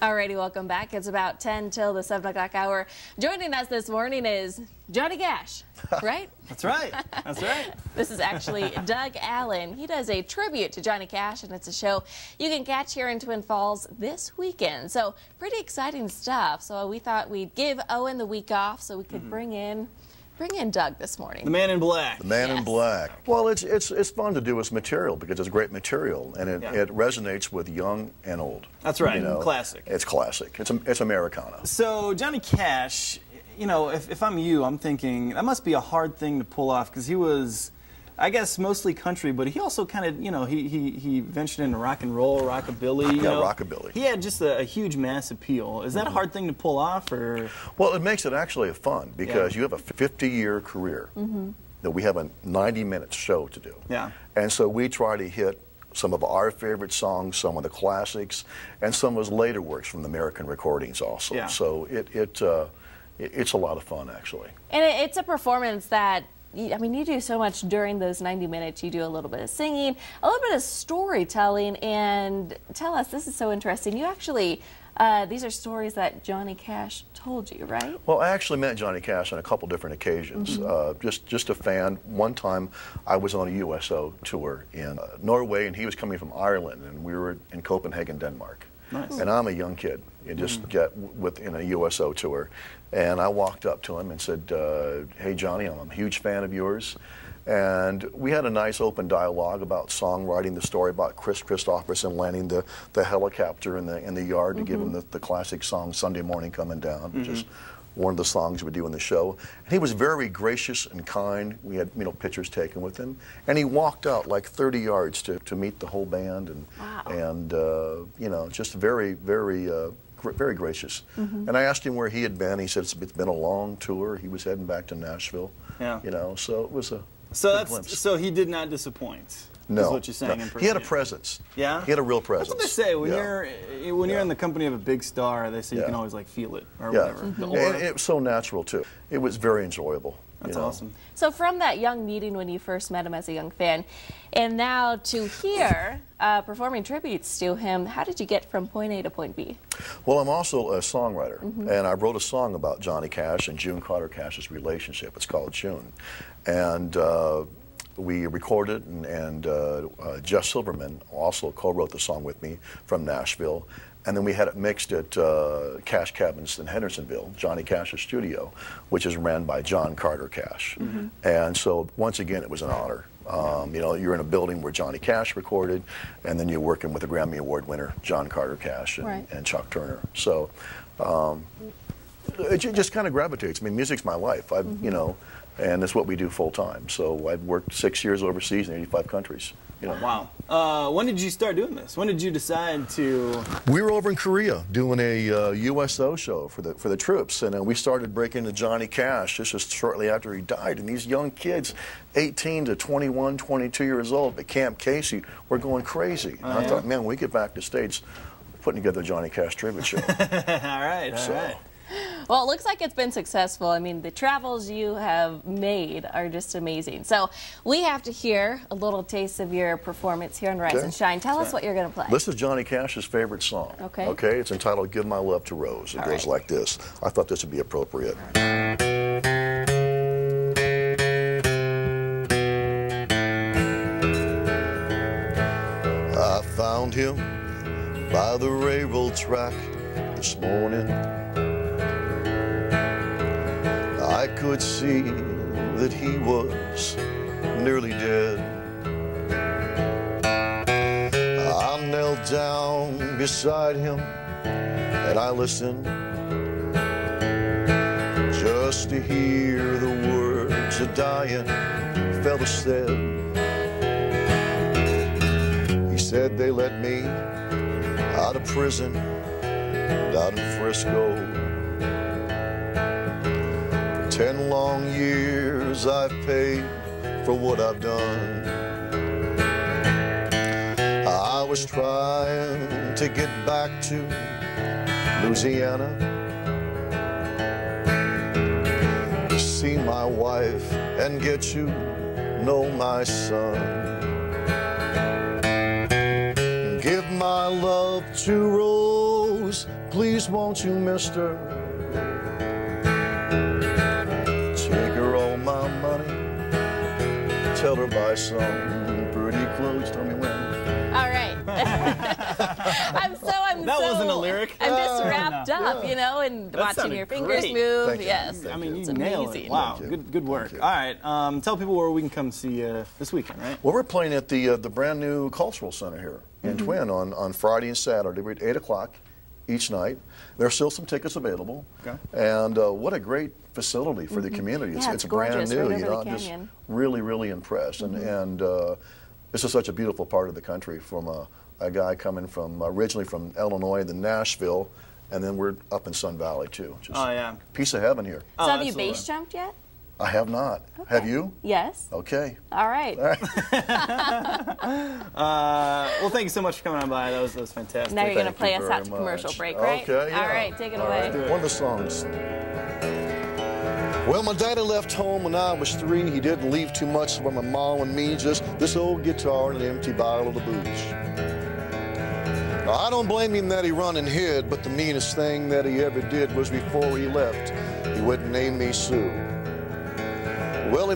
Alrighty, welcome back. It's about 10 till the 7 o'clock hour. Joining us this morning is Johnny Cash, right? That's right. That's right. This is actually Doug Allen. He does a tribute to Johnny Cash, and it's a show you can catch here in Twin Falls this weekend. So pretty exciting stuff. So we thought we'd give Owen the week off so we could bring in Doug this morning. The man in black. The man in black. Well, it's fun to do his material because it's great material, and it resonates with young and old. That's right. You know, classic. It's classic. It's Americana. So Johnny Cash, you know, if I'm you, I'm thinking that must be a hard thing to pull off because he was, I guess, mostly country, but he also kind of, you know, he ventured into rock and roll, rockabilly. You know? Rockabilly. He had just a huge mass appeal. Is that a hard thing to pull off, or? Well, it makes it actually fun because you have a 50-year career that we have a 90-minute show to do. Yeah. And so we try to hit some of our favorite songs, some of the classics, and some of his later works from the American recordings also. Yeah. So it's a lot of fun, actually. And it's a performance that, I mean, you do so much during those 90 minutes. You do a little bit of singing, a little bit of storytelling, and tell us, this is so interesting. You actually, these are stories that Johnny Cash told you, right? Well, I actually met Johnny Cash on a couple different occasions. Just a fan. One time I was on a USO tour in Norway, and he was coming from Ireland, and we were in Copenhagen, Denmark. Nice. And I'm a young kid, and just get in a USO tour, and I walked up to him and said, "Hey Johnny, I'm a huge fan of yours." And we had a nice open dialogue about songwriting, the story about Chris Christopherson landing the helicopter in the yard to give him the classic song "Sunday Morning Coming Down," which is one of the songs we do in the show. And he was very gracious and kind. We had pictures taken with him, and he walked out like 30 yards to meet the whole band, and you know, just very gracious. And I asked him where he had been. He said it's been a long tour. He was heading back to Nashville. Yeah. You know, so it was a glimpse. So he did not disappoint. No, is what you're saying. No. In person. He had a presence. Yeah, he had a real presence. That's what they say when you're in the company of a big star. They say you can always like feel it or whatever. And it was so natural too. It was very enjoyable. That's awesome. So from that young meeting when you first met him as a young fan, and now to here performing tributes to him, how did you get from point A to point B? Well, I'm also a songwriter, and I wrote a song about Johnny Cash and June Carter Cash's relationship. It's called June, and we recorded, and Jeff Silverman also co-wrote the song with me from Nashville. And then we had it mixed at Cash Cabins in Hendersonville, Johnny Cash's studio, which is ran by John Carter Cash. And so once again, it was an honor. You know, you're in a building where Johnny Cash recorded, and then you're working with a Grammy Award winner, John Carter Cash, and Chuck Turner. So it just kind of gravitates. I mean, music's my life. You know, and it's what we do full time. So I've worked 6 years overseas in 85 countries. You know. Wow. When did you start doing this? When did you decide to? We were over in Korea doing a USO show for the troops, and we started breaking into Johnny Cash. This was shortly after he died, and these young kids, 18 to 21, 22 years old at Camp Casey, were going crazy. And I thought, man, when we get back to the States, putting together a Johnny Cash tribute show. All right. Well, it looks like it's been successful. I mean, the travels you have made are just amazing. So we have to hear a little taste of your performance here on Rise and Shine. Tell us what you're going to play. This is Johnny Cash's favorite song. Okay. Okay, it's entitled "Give My Love to Rose." It goes like this. I thought this would be appropriate. I found him by the railroad track this morning. I could see that he was nearly dead. I knelt down beside him and I listened just to hear the words a dying fella said. He said they let me out of prison down in Frisco. 10 long years I've paid for what I've done. I was trying to get back to Louisiana, to see my wife and get to know my son. Give my love to Rose, Please won't you, mister, take her all my money, tell her buy some pretty clothes, tell me when. All right. That wasn't a lyric. I'm just wrapped up, you know, and That watching sounded your fingers great. move. Thank you. Yes. Thank I mean, you. you nailed it. amazing. Wow, Thank you. good work. Thank you. All right, tell people where we can come see you this weekend, right? Well, we're playing at the brand new Cultural Center here in Twin on Friday and Saturday. We're at 8 o'clock each night. There are still some tickets available. Okay. And what a great facility for the community. Yeah, it's it's brand gorgeous, new. right You over know, the I'm just canyon. really impressed. And this is such a beautiful part of the country from a guy coming from originally from Illinois, then Nashville, and then we're up in Sun Valley too. Just Oh, yeah. piece of heaven here. So have you absolutely. base jumped yet? I have not. Okay. Have you? Yes. Okay. All right. Well, thank you so much for coming on by. That was fantastic. Now you're going to Thank play you us very out to commercial much. break, right? Okay, yeah. All right, take it All away. right. One of the songs. Well, my daddy left home when I was 3. He didn't leave too much for my mom and me, just this old guitar and an empty bottle of booze. Now, I don't blame him that he run and hid, but the meanest thing that he ever did was before he left, he wouldn't name me Sue. Well,